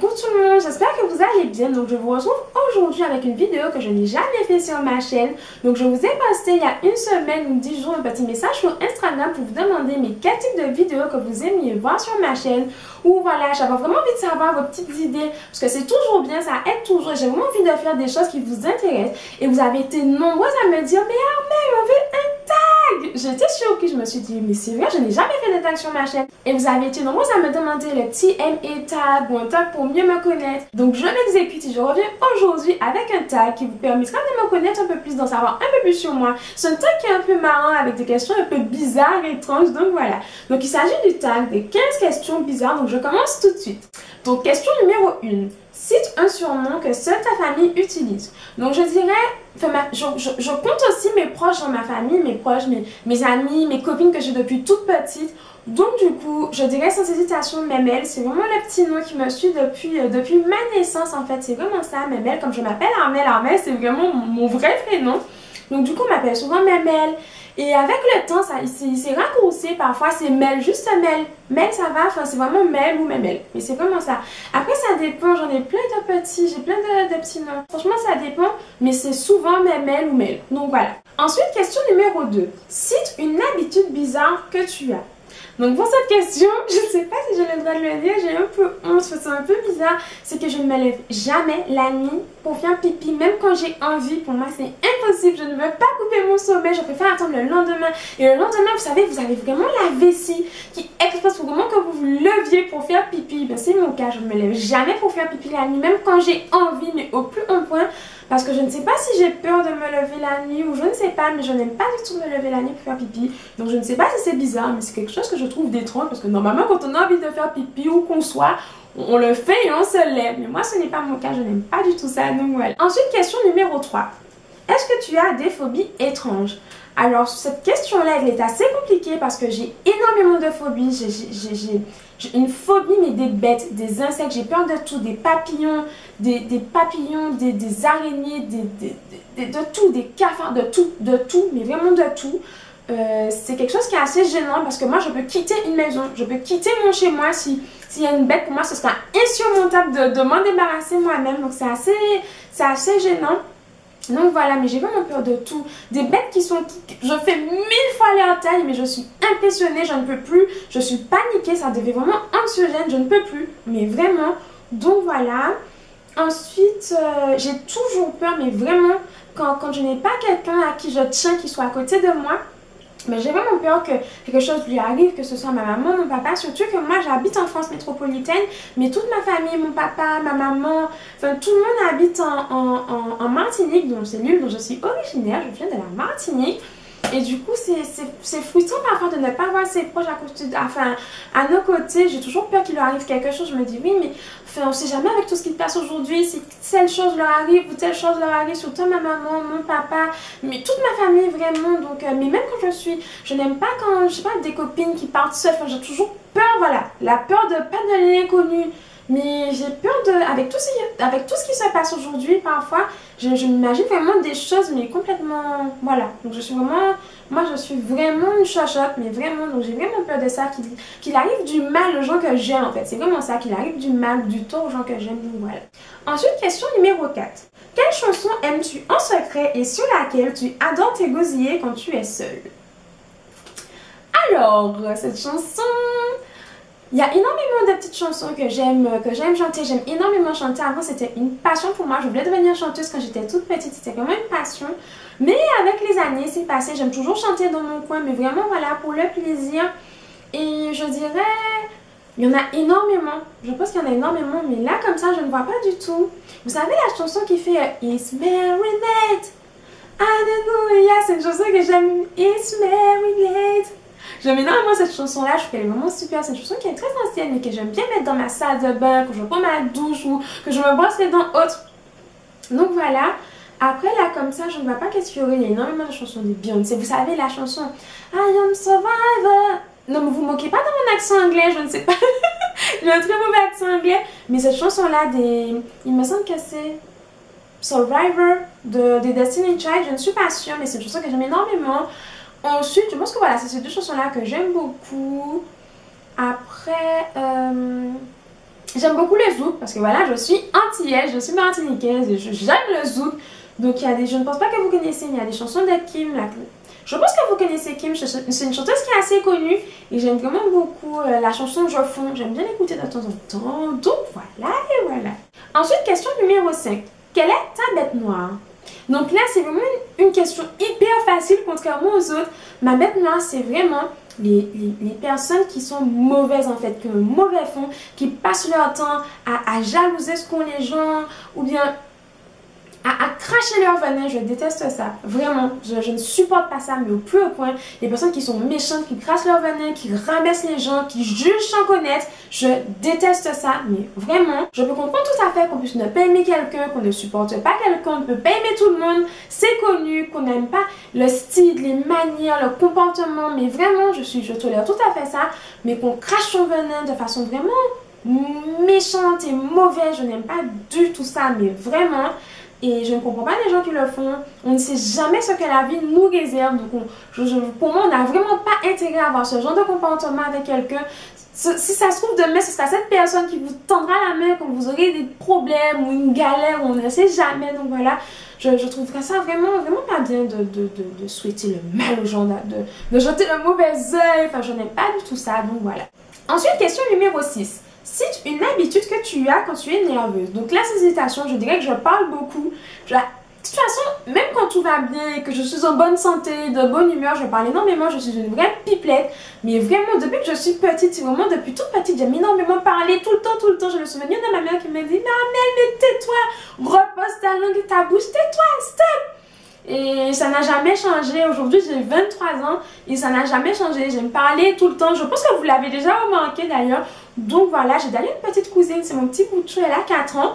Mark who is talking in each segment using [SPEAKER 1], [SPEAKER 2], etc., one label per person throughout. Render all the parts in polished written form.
[SPEAKER 1] Coucou tout le monde, j'espère que vous allez bien. Donc je vous retrouve aujourd'hui avec une vidéo que je n'ai jamais fait sur ma chaîne. Donc je vous ai posté il y a une semaine ou 10 jours un petit message sur Instagram pour vous demander mais quel type de vidéo que vous aimiez voir sur ma chaîne. Ou voilà, j'avais vraiment envie de savoir vos petites idées parce que c'est toujours bien, ça aide toujours. J'ai vraiment envie de faire des choses qui vous intéressent. Et vous avez été nombreuses à me dire mais Armelle, on veut un tag. J'étais choquée, je me suis dit mais c'est vrai, je n'ai jamais fait de tag sur ma chaîne. Et vous avez été nombreuses à me demander le petit MA tag ou un tag pour mieux me connaître. Donc je l'exécute et je reviens aujourd'hui avec un tag qui vous permettra de me connaître un peu plus, d'en savoir un peu plus sur moi. C'est un tag qui est un peu marrant avec des questions un peu bizarres et étranges. Donc voilà. Donc il s'agit du tag des 15 questions bizarres. Donc je commence tout de suite. Donc question numéro 1. Cite un surnom que seule ta famille utilise. Donc je dirais, je compte aussi mes proches dans ma famille, mes proches, mes amis, mes copines que j'ai depuis toute petite. Donc du coup, je dirais sans hésitation Memel, c'est vraiment le petit nom qui me suit depuis ma naissance en fait, c'est vraiment ça, Memel, comme je m'appelle Armelle, Armelle c'est vraiment mon vrai prénom. Donc du coup, on m'appelle souvent Memel. Et avec le temps, il s'est raccourci, parfois c'est Mel, juste Mel. Mel ça va, enfin c'est vraiment Mel ou Memel. Mais c'est vraiment ça. Après ça dépend, j'en ai plein de petits, j'ai plein de petits noms. Franchement ça dépend, mais c'est souvent Memel ou Mel. Donc voilà. Ensuite, question numéro 2. Cite une habitude bizarre que tu as. Donc pour cette question, je ne sais pas si j'ai le droit de le dire, j'ai un peu honte, c'est un peu bizarre, c'est que je ne me lève jamais la nuit pour faire pipi, même quand j'ai envie. Pour moi c'est impossible, je ne veux pas couper mon sommeil, je préfère attendre le lendemain. Et le lendemain, vous savez, vous avez vraiment la vessie qui expresse vraiment que vous vous leviez pour faire pipi. Ben, c'est mon cas, je ne me lève jamais pour faire pipi la nuit, même quand j'ai envie, mais au plus haut point. Parce que je ne sais pas si j'ai peur de me lever la nuit ou je ne sais pas, mais je n'aime pas du tout me lever la nuit pour faire pipi. Donc je ne sais pas si c'est bizarre, mais c'est quelque chose que je trouve d'étrange parce que normalement quand on a envie de faire pipi ou qu'on soit, on le fait et on se lève. Mais moi ce n'est pas mon cas, je n'aime pas du tout ça, donc voilà. Ensuite, question numéro 3. Est-ce que tu as des phobies étranges? Alors cette question-là, elle est assez compliquée parce que j'ai énormément de phobies. J'ai une phobie mais des bêtes, des insectes, j'ai peur de tout, des papillons, des araignées, de tout, des cafards, de tout, mais vraiment de tout. C'est quelque chose qui est assez gênant parce que moi je peux quitter une maison, je peux quitter mon chez moi s'il y a une bête, pour moi ce sera insurmontable de m'en débarrasser moi-même, donc c'est assez gênant. Donc voilà, mais j'ai vraiment peur de tout. Des bêtes je fais 1000 fois leur taille, mais je suis impressionnée, je ne peux plus. Je suis paniquée, ça devient vraiment anxiogène, je ne peux plus. Mais vraiment, donc voilà. Ensuite, j'ai toujours peur, mais vraiment, quand je n'ai pas quelqu'un à qui je tiens, qui soit à côté de moi, mais j'ai vraiment peur que quelque chose lui arrive, que ce soit ma maman, mon papa, surtout que moi j'habite en France métropolitaine, mais toute ma famille, mon papa, ma maman, enfin tout le monde habite en Martinique, donc c'est l'île dont je suis originaire, je viens de la Martinique. Et du coup, c'est frustrant parfois de ne pas voir ses proches à nos côtés. J'ai toujours peur qu'il leur arrive quelque chose. Je me dis oui, mais enfin, on ne sait jamais avec tout ce qui se passe aujourd'hui. Si telle chose leur arrive ou telle chose leur arrive, surtout ma maman, mon papa, mais toute ma famille vraiment. Donc, mais même quand je n'aime pas quand, je sais pas, des copines qui partent seules. Enfin, j'ai toujours peur, voilà, la peur de pas de l'inconnu. Mais j'ai peur avec tout ce qui se passe aujourd'hui, parfois, je m'imagine vraiment des choses, mais complètement, voilà. Donc je suis vraiment une chochotte, mais vraiment, donc j'ai vraiment peur de ça, qu'il arrive du mal aux gens que j'aime, en fait. C'est vraiment ça, qu'il arrive du mal, du tort aux gens que j'aime, donc voilà. Ensuite, question numéro 4. Quelle chanson aimes-tu en secret et sur laquelle tu adores t'égosiller quand tu es seule? Alors, cette chanson... Il y a énormément de petites chansons que j'aime chanter, j'aime énormément chanter. Avant c'était une passion pour moi, je voulais devenir chanteuse quand j'étais toute petite, c'était vraiment une passion. Mais avec les années, c'est passé, j'aime toujours chanter dans mon coin, mais vraiment voilà, pour le plaisir. Et je dirais, il y en a énormément, je pense qu'il y en a énormément, mais là comme ça je ne vois pas du tout. Vous savez la chanson qui fait It's Very Late, Alléluia, c'est une chanson que j'aime, It's Very Late. J'aime énormément cette chanson-là, je trouve qu'elle est vraiment super. C'est une chanson qui est très ancienne, mais que j'aime bien mettre dans ma salle de bain, quand je prends ma douche ou que je me brosse les dents autres. Donc voilà. Après, là, comme ça, je ne vois pas qu'est-ce qu'il y aurait. Il y a énormément de chansons de Beyoncé. Vous savez, la chanson I Am Survivor. Non, mais vous moquez pas de mon accent anglais, je ne sais pas. J'ai un très mauvais accent anglais. Mais cette chanson-là, il me semble que c'est Survivor des Destiny Child. Je ne suis pas sûre, mais c'est une chanson que j'aime énormément. Ensuite, je pense que voilà, c'est ces deux chansons-là que j'aime beaucoup. Après, J'aime beaucoup le zouk parce que voilà, je suis antillaise, je suis martiniquaise et j'aime le zouk. Donc il y a des, je ne pense pas que vous connaissez, mais il y a des chansons de Kim. Je pense que vous connaissez Kim, c'est une chanteuse qui est assez connue et j'aime vraiment beaucoup la chanson Je fonds. J'aime bien l'écouter de temps en temps. Donc voilà et voilà. Ensuite, question numéro 5. Quelle est ta bête noire? Donc là, c'est vraiment une question hyper facile contrairement aux autres. Ma bête noire, c'est vraiment les personnes qui sont mauvaises en fait, qui ont un mauvais fond, qui passent leur temps à jalouser ce qu'ont les gens ou bien à cracher leur venin. Je déteste ça, vraiment, je ne supporte pas ça, mais au plus haut point. Les personnes qui sont méchantes, qui crachent leur venin, qui rabaissent les gens, qui jugent sans connaître, je déteste ça, mais vraiment. Je peux comprendre tout à fait qu'on puisse ne pas aimer quelqu'un, qu'on ne supporte pas quelqu'un, on ne peut pas aimer tout le monde, c'est connu, qu'on n'aime pas le style, les manières, le comportement, mais vraiment, je tolère tout à fait ça, mais qu'on crache son venin de façon vraiment méchante et mauvaise, je n'aime pas du tout ça, mais vraiment. Et je ne comprends pas les gens qui le font. On ne sait jamais ce que la vie nous réserve. Donc pour moi, on n'a vraiment pas intérêt à avoir ce genre de comportement avec quelqu'un. Si ça se trouve demain, ce sera cette personne qui vous tendra la main quand vous aurez des problèmes ou une galère, on ne sait jamais. Donc voilà, je trouverais ça vraiment pas bien de souhaiter le mal aux gens, de jeter le mauvais œil. Enfin, je n'aime pas du tout ça. Donc voilà. Ensuite, question numéro 6. Cite une habitude que tu as quand tu es nerveuse. Donc là, ces citations, je dirais que je parle beaucoup. De toute façon, même quand tout va bien et que je suis en bonne santé, de bonne humeur, je parle énormément, je suis une vraie pipelette. Mais vraiment, depuis que je suis petite, c'est vraiment depuis toute petite, j'aime énormément parler tout le temps. J'ai le souvenir de ma mère qui me dit « Mamel, mais tais-toi, repose ta langue et ta bouche, tais-toi, stop !» Et ça n'a jamais changé. Aujourd'hui, j'ai 23 ans et ça n'a jamais changé. J'aime parler tout le temps. Je pense que vous l'avez déjà remarqué d'ailleurs. Donc voilà, j'ai d'ailleurs une petite cousine, c'est mon petit bout de chou, elle a 4 ans.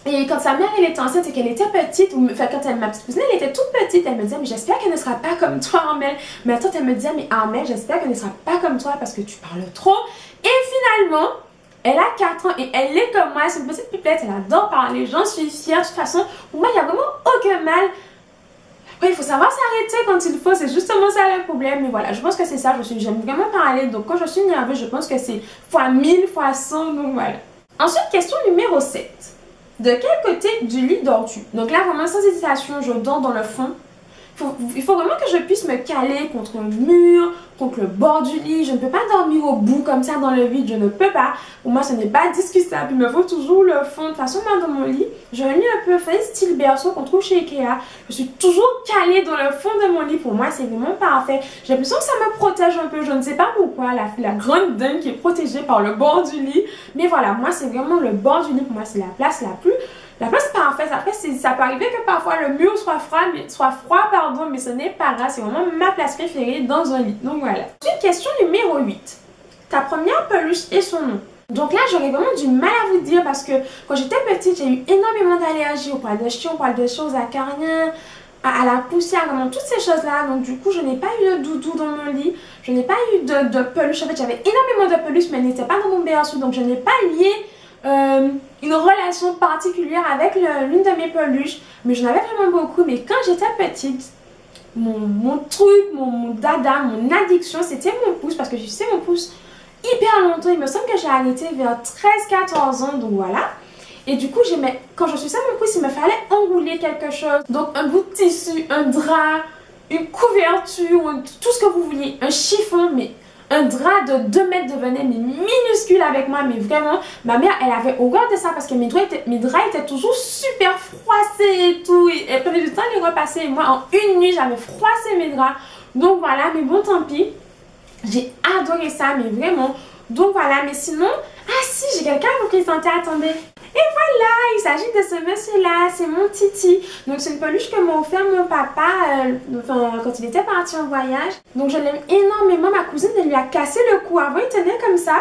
[SPEAKER 1] Et quand sa mère elle était enceinte et qu'elle était petite, enfin quand ma petite cousine elle était toute petite, elle me disait mais j'espère qu'elle ne sera pas comme toi Armelle. Mais attends, elle me disait mais Armelle, j'espère qu'elle ne sera pas comme toi parce que tu parles trop. Et finalement, elle a 4 ans et elle est comme moi, c'est une petite pipette, elle adore parler, j'en suis fière. De toute façon, pour moi il n'y a vraiment aucun mal. Après, il faut savoir s'arrêter quand il faut, c'est justement ça le problème. Mais voilà, je pense que c'est ça, j'aime vraiment parler. Donc quand je suis nerveuse, je pense que c'est fois 1000, fois 100, donc voilà. Ensuite, question numéro 7. De quel côté du lit dors-tu? Donc là, vraiment sans hésitation, je dors dans le fond. Il faut vraiment que je puisse me caler contre un mur, contre le bord du lit. Je ne peux pas dormir au bout comme ça dans le vide, je ne peux pas. Pour moi, ce n'est pas discutable. Il me faut toujours le fond. De toute façon, moi, dans mon lit, j'ai un lit un peu fait style berceau qu'on trouve chez Ikea. Je suis toujours calée dans le fond de mon lit. Pour moi, c'est vraiment parfait. J'ai l'impression que ça me protège un peu. Je ne sais pas pourquoi. La grande dingue qui est protégée par le bord du lit. Mais voilà, moi, c'est vraiment le bord du lit. Pour moi, c'est la place parfaite. Après, ça peut arriver que parfois le mur soit froid, mais ce n'est pas grave. C'est vraiment ma place préférée dans un lit. Donc voilà. Ensuite, question numéro 8. Ta première peluche et son nom. Donc là, j'aurais vraiment du mal à vous dire parce que quand j'étais petite, j'ai eu énormément d'allergies au poil de chien, au poil de chat, aux acariens, à la poussière, vraiment toutes ces choses-là. Donc du coup, je n'ai pas eu de doudou dans mon lit. Je n'ai pas eu de peluche. En fait, j'avais énormément de peluches, mais elles n'étaient pas dans mon berceau. Donc je n'ai pas lié une relation particulière avec l'une de mes peluches, mais j'en avais vraiment beaucoup. Mais quand j'étais petite, mon truc, mon dada, mon addiction, c'était mon pouce, parce que je sais mon pouce hyper longtemps. Il me semble que j'ai arrêté vers 13-14 ans, donc voilà. Et du coup, quand je suçais mon pouce, il me fallait enrouler quelque chose. Donc un bout de tissu, un drap, une couverture, tout ce que vous vouliez, un chiffon, mais un drap de 2 mètres devenait minuscule avec moi, mais vraiment, ma mère, elle avait horreur de ça parce que mes draps étaient toujours super froissés et tout. Et elle prenait du temps à les repasser. Et moi, en une nuit, j'avais froissé mes draps. Donc voilà, mais bon, tant pis. J'ai adoré ça, mais vraiment. Donc voilà, mais sinon... Ah si, j'ai quelqu'un à vous présenter, attendez. Et voilà, il s'agit de ce monsieur-là, c'est mon Titi. Donc c'est une peluche que m'a offert mon papa quand il était parti en voyage. Donc je l'aime énormément, ma cousine elle lui a cassé le cou. Avant il tenait comme ça,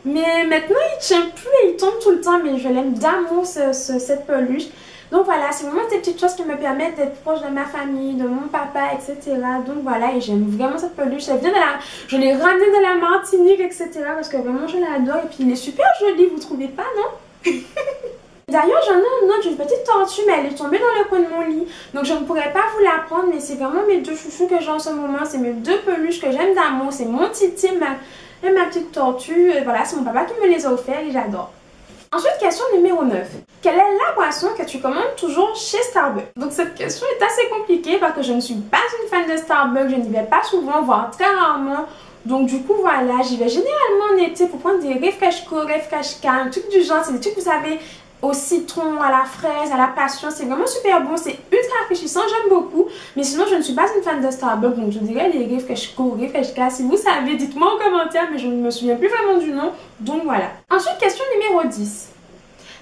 [SPEAKER 1] mais maintenant il tient plus et il tombe tout le temps. Mais je l'aime d'amour cette peluche. Donc voilà, c'est vraiment ces petites choses qui me permettent d'être proche de ma famille, de mon papa, etc. Donc voilà, et j'aime vraiment cette peluche. Je l'ai ramenée de la Martinique, etc. Parce que vraiment je l'adore. Et puis il est super joli, vous trouvez pas, non? D'ailleurs, j'en ai une autre, une petite tortue, mais elle est tombée dans le coin de mon lit. Donc je ne pourrais pas vous la prendre, mais c'est vraiment mes deux chouchous que j'ai en ce moment. C'est mes deux peluches que j'aime d'amour. C'est mon Titi, et ma petite tortue. Voilà, c'est mon papa qui me les a offerts et j'adore. Ensuite, question numéro 9. Quelle est la boisson que tu commandes toujours chez Starbucks? Donc cette question est assez compliquée parce que je ne suis pas une fan de Starbucks, je n'y vais pas souvent, voire très rarement. Donc du coup voilà, j'y vais généralement en été pour prendre des Refresh Co, Refresh Ka, un truc du genre, c'est des trucs que vous savez au citron, à la fraise, à la passion, c'est vraiment super bon, c'est ultra rafraîchissant, j'aime beaucoup. Mais sinon je ne suis pas une fan de Starbucks, donc je dirais les Refresh Co, Refresh Ka. Si vous savez, dites-moi en commentaire, mais je ne me souviens plus vraiment du nom, donc voilà. Ensuite, question numéro 10.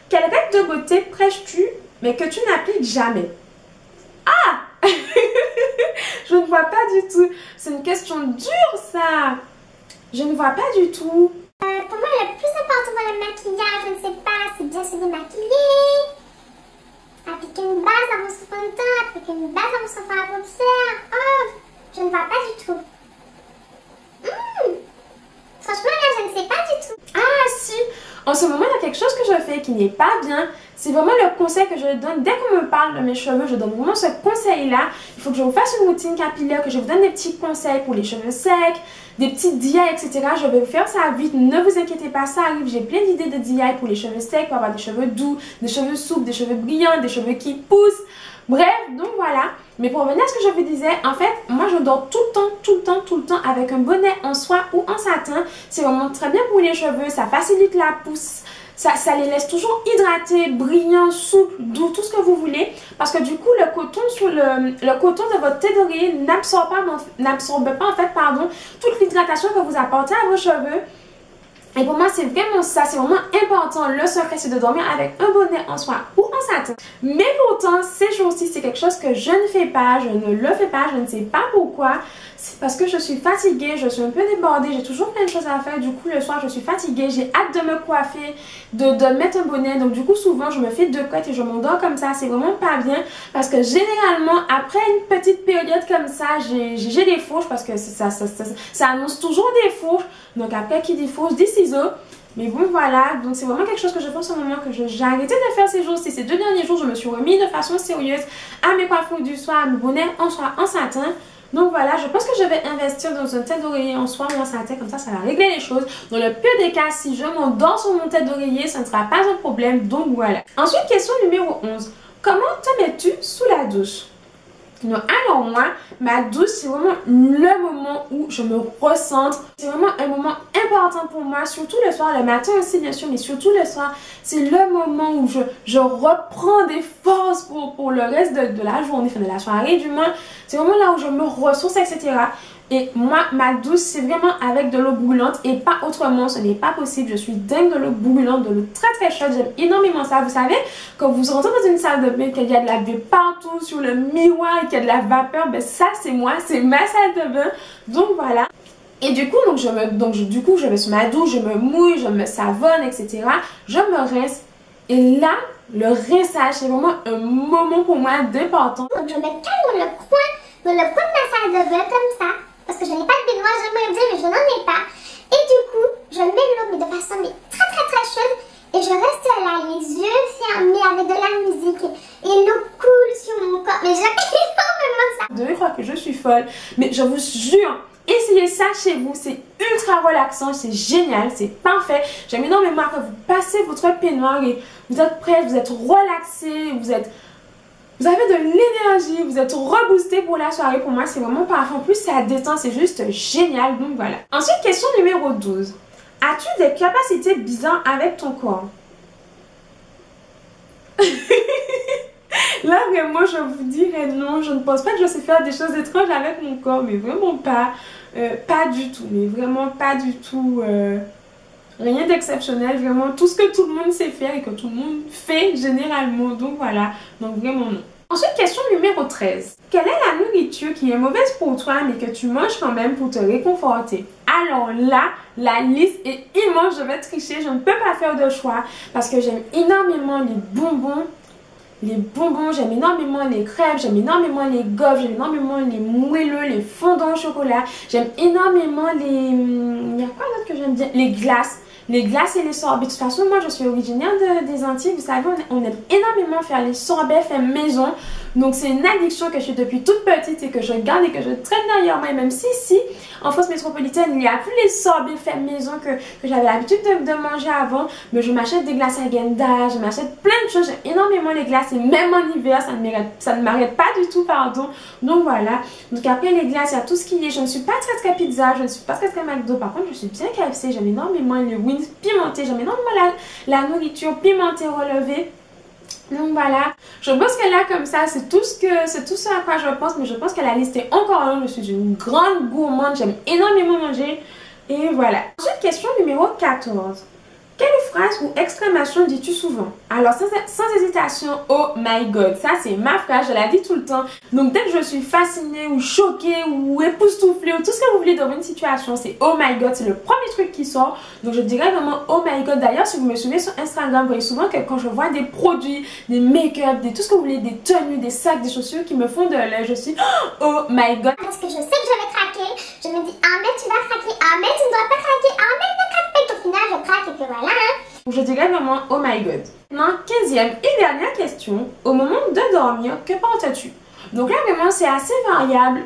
[SPEAKER 1] Quelle règle de beauté prêches-tu, mais que tu n'appliques jamais? Ah je ne vois pas du tout. C'est une question dure, ça. Je ne vois pas du tout.
[SPEAKER 2] Pour moi, le plus important dans le maquillage, je ne sais pas, c'est bien se démaquiller, appliquer une base à votre fond de teint, appliquer une base à votre fond à paupières. Oh, je ne vois pas du tout. Franchement, là, je ne sais pas du tout.
[SPEAKER 1] Ah, si. En ce moment, il y a quelque chose que je fais qui n'est pas bien. C'est vraiment le conseil que je donne. Dès qu'on me parle de mes cheveux, je donne vraiment ce conseil-là. Il faut que je vous fasse une routine capillaire, que je vous donne des petits conseils pour les cheveux secs, des petites DIY, etc. Je vais vous faire ça vite. Ne vous inquiétez pas, ça arrive. J'ai plein d'idées de DIY pour les cheveux secs, pour avoir des cheveux doux, des cheveux souples, des cheveux brillants, des cheveux qui poussent. Bref, donc voilà. Mais pour revenir à ce que je vous disais, en fait, moi je dors tout le temps avec un bonnet en soie ou en satin. C'est vraiment très bien pour les cheveux, ça facilite la pousse. Ça les laisse toujours hydratés, brillants, souples, doux, tout ce que vous voulez. Parce que du coup, le coton de votre tête d'oreiller n'absorbe pas en fait, toute l'hydratation que vous apportez à vos cheveux. Et pour moi, c'est vraiment ça, c'est vraiment important. Le secret, c'est de dormir avec un bonnet en soie ou en satin. Mais pourtant, ces jours-ci, c'est quelque chose que je ne fais pas, je ne le fais pas, je ne sais pas pourquoi. C'est parce que je suis fatiguée, je suis un peu débordée, j'ai toujours plein de choses à faire. Du coup, le soir, je suis fatiguée, j'ai hâte de me coiffer, de mettre un bonnet. Donc du coup, souvent, je me fais deux couettes et je m'endors comme ça. C'est vraiment pas bien parce que généralement, après une petite période comme ça, j'ai des fourches parce que ça annonce toujours des fourches. Donc après, qui dit fourche, dit ciseaux. Mais bon, voilà, donc c'est vraiment quelque chose que je fais en ce moment, que j'ai arrêté de faire ces jours-ci. Ces 2 derniers jours, je me suis remis de façon sérieuse à mes coiffures du soir, à mes bonnets en soie, en satin. Donc voilà, je pense que je vais investir dans une tête d'oreiller en soie ou en satin, comme ça va régler les choses. Dans le pire des cas, si je m'endors sur mon tête d'oreiller, ça ne sera pas un problème, donc voilà. Ensuite, question numéro 11. Comment te mets-tu sous la douche? Non, alors moi, ma douche, c'est vraiment le moment où je me recentre. C'est vraiment un moment important pour moi, surtout le soir, le matin aussi bien sûr, mais surtout le soir. C'est le moment où je reprends des forces pour le reste de la journée, enfin de la soirée du moins. C'est vraiment là où je me ressource, etc. Et moi, ma douche, c'est vraiment avec de l'eau brûlante et pas autrement. Ce n'est pas possible. Je suis dingue de l'eau brûlante, de l'eau très très chaude. J'aime énormément ça. Vous savez, quand vous rentrez dans une salle de bain, qu'il y a de la baie partout sur le miroir et qu'il y a de la vapeur, ben ça c'est moi, c'est ma salle de bain. Donc voilà. Et du coup, je vais sur ma douche, je me mouille, je me savonne, etc. Je me rince. Et là, le rinçage, c'est vraiment un moment pour moi d'important.
[SPEAKER 2] Donc je me calme dans le coin de ma salle de bain comme ça. Parce que je n'ai pas de baignoire, j'aimerais dire, mais je n'en ai pas. Et du coup, je mets l'eau, mais de façon très chaude. Et je reste là, les yeux fermés avec de la musique. Et l'eau coule sur mon corps. Mais j'aime énormément ça.
[SPEAKER 1] Vous devez croire que je suis folle. Mais je vous jure, essayez ça chez vous. C'est ultra relaxant, c'est génial, c'est parfait. J'aime énormément que vous passez votre peignoir et vous êtes prête, vous êtes relaxé, vous avez de l'énergie, vous êtes reboosté pour la soirée. Pour moi, c'est vraiment parfait. En plus, ça détend, c'est juste génial. Donc voilà. Ensuite, question numéro 12. As-tu des capacités bizarres avec ton corps? Là, vraiment, je vous dirais non. Je ne pense pas que je sais faire des choses étranges avec mon corps, mais vraiment pas. Pas du tout, mais vraiment pas du tout. Rien d'exceptionnel, vraiment tout ce que tout le monde sait faire et que tout le monde fait généralement. Donc voilà, donc vraiment non. Ensuite, question numéro 13. Quelle est la nourriture qui est mauvaise pour toi mais que tu manges quand même pour te réconforter? Alors là, la liste est immense, je vais tricher, je ne peux pas faire de choix parce que j'aime énormément les bonbons. J'aime énormément les crèmes, j'aime énormément les gaufres, j'aime énormément les moelleux, les fondants au chocolat. J'aime énormément les... Il y a quoi d'autre que j'aime bien? Les glaces. les glaces et les sorbets. De toute façon, moi je suis originaire des Antilles. Vous savez, on aime énormément faire les sorbets faits maison. Donc c'est une addiction que je suis depuis toute petite et que je garde et que je traîne derrière moi. Et même si ici, en France métropolitaine, il n'y a plus les sorbets faits maison que j'avais l'habitude de manger avant. Mais je m'achète des glaces à Genda, je m'achète plein de choses. J'aime énormément les glaces et même en hiver, ça ne m'arrête pas du tout, pardon. Donc voilà. Donc après les glaces, il y a tout ce qui est. Je ne suis pas très pizza, je ne suis pas très McDo. Par contre, je suis bien KFC. J'aime énormément les wings pimentés. J'aime énormément la nourriture pimentée relevée. Donc voilà, je pense que là comme ça c'est tout ce à quoi je pense, mais je pense que la liste est encore longue. Je suis une grande gourmande, j'aime énormément manger et voilà. Ensuite, question numéro 14. Quelle phrase ou exclamation dis-tu souvent? Alors sans hésitation, oh my god, ça c'est ma phrase, je la dis tout le temps. Donc dès que je suis fascinée ou choquée ou époustouflée ou tout ce que vous voulez dans une situation, c'est oh my god, c'est le premier truc qui sort. Donc je dirais vraiment oh my god. D'ailleurs, si vous me suivez sur Instagram, vous voyez souvent que quand je vois des produits, des make-up, tout ce que vous voulez, des tenues, des sacs, des chaussures qui me font de l'œil, je suis oh my god.
[SPEAKER 2] Parce que je sais que je vais craquer, je me dis ah mais tu vas craquer, ah mais tu ne dois pas craquer, ah mais ne craque pas, et au final je craque et que voilà.
[SPEAKER 1] Je dirais vraiment oh my god. Maintenant, 15e et dernière question. Au moment de dormir, que portes-tu? Donc là vraiment c'est assez variable.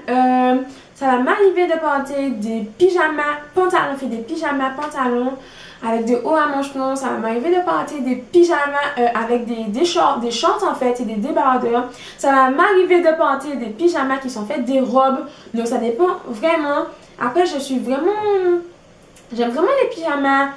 [SPEAKER 1] Ça va m'arriver de porter des pyjamas, pantalons, des pyjamas, pantalons avec des hauts à manches longs. Ça va m'arriver de porter des pyjamas avec des shorts en fait et des débardeurs. Ça va m'arriver de porter des pyjamas qui sont faits des robes. Donc ça dépend vraiment. Après j'aime vraiment les pyjamas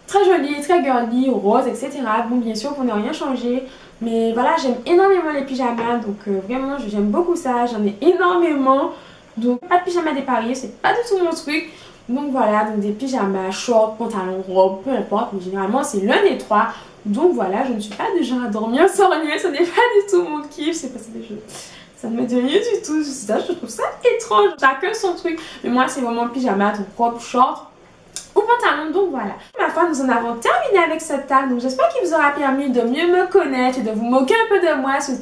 [SPEAKER 1] très jolis, très girly, roses, etc. Bon, bien sûr, pour ne rien changer. Mais voilà, j'aime énormément les pyjamas. Donc, vraiment, j'aime beaucoup ça. J'en ai énormément. Donc, pas de pyjama dépareillé, c'est pas du tout mon truc. Donc, voilà, donc des pyjamas, shorts, pantalons, robes, peu importe. Mais généralement, c'est l'un des trois. Donc, voilà, je ne suis pas du genre à dormir sans rien. Ce n'est pas du tout mon kiff. C'est pas des choses. Ça ne me dit rien du tout. Je trouve ça étrange. Chacun son truc. Mais moi, c'est vraiment pyjama, donc robe, short ou pantalon. Donc voilà. Ma foi, nous en avons terminé avec cette table. Donc j'espère qu'il vous aura permis de mieux me connaître et de vous moquer un peu de moi sur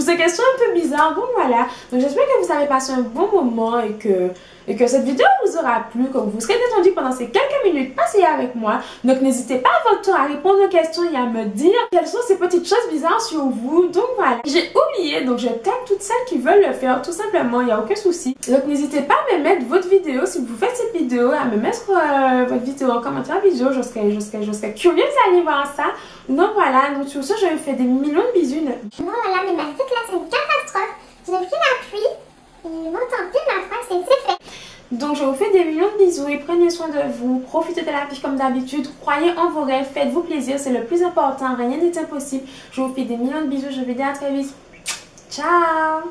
[SPEAKER 1] ces questions un peu bizarres. Donc voilà. Donc j'espère que vous avez passé un bon moment et que cette vidéo vous aura plu, que vous vous serez détendu pendant ces quelques minutes passées avec moi. Donc n'hésitez pas à votre tour à répondre aux questions et à me dire quelles sont ces petites choses bizarres sur vous. Donc voilà. J'ai oublié, donc je tag toutes celles qui veulent le faire tout simplement, il n'y a aucun souci. Donc n'hésitez pas à me mettre votre vidéo si vous faites cette vidéo, à me mettre votre vidéo en commentaire vidéo. Je serais curieuse d'aller voir ça. Donc voilà, donc sur ça je vous fais des millions de bisous.
[SPEAKER 2] Voilà, mais ma petite là c'est une catastrophe. J'ai pris la pluie et bon tant pis, ma foi, c'est fait.
[SPEAKER 1] Donc je vous fais des millions de bisous et prenez soin de vous, profitez de la vie comme d'habitude, croyez en vos rêves, faites-vous plaisir, c'est le plus important, rien n'est impossible. Je vous fais des millions de bisous, je vous dis à très vite. Ciao!